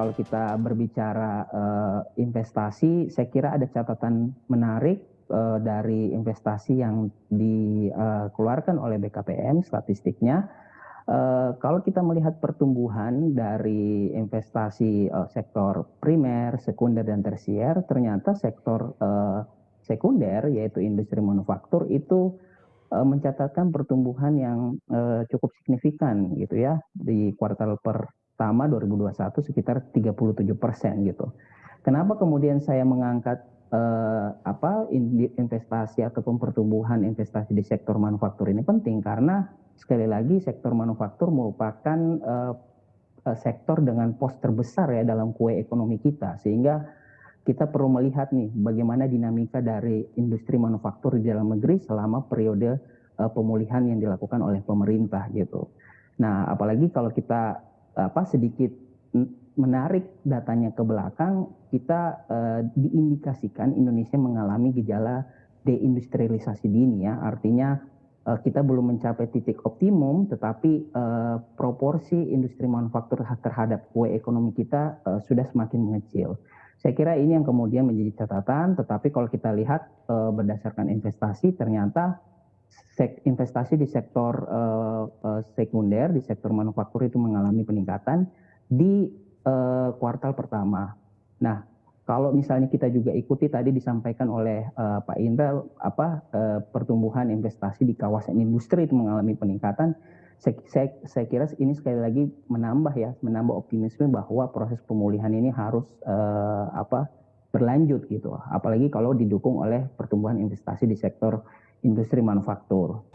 kalau kita berbicara investasi, saya kira ada catatan menarik dari investasi yang dikeluarkan oleh BKPM statistiknya. Kalau kita melihat pertumbuhan dari investasi sektor primer, sekunder, dan tersier, ternyata sektor sekunder, yaitu industri manufaktur, itu mencatatkan pertumbuhan yang cukup signifikan gitu ya di kuartal pertama 2021 sekitar 37% gitu. Kenapa kemudian saya mengangkat investasi ataupun pertumbuhan investasi di sektor manufaktur ini penting? Karena sekali lagi sektor manufaktur merupakan sektor dengan pos terbesar ya dalam kue ekonomi kita, sehingga kita perlu melihat nih bagaimana dinamika dari industri manufaktur di dalam negeri selama periode pemulihan yang dilakukan oleh pemerintah gitu. Nah, apalagi kalau kita sedikit menarik datanya ke belakang, kita diindikasikan Indonesia mengalami gejala deindustrialisasi dini ya, artinya kita belum mencapai titik optimum, tetapi proporsi industri manufaktur terhadap kue ekonomi kita sudah semakin mengecil. Saya kira ini yang kemudian menjadi catatan, tetapi kalau kita lihat berdasarkan investasi, ternyata investasi di sektor sekunder, di sektor manufaktur itu mengalami peningkatan di kuartal pertama. Nah, kalau misalnya kita juga ikuti tadi disampaikan oleh Pak Indra, pertumbuhan investasi di kawasan industri itu mengalami peningkatan. Saya kira ini sekali lagi menambah optimisme bahwa proses pemulihan ini harus berlanjut gitu. Apalagi kalau didukung oleh pertumbuhan investasi di sektor industri manufaktur.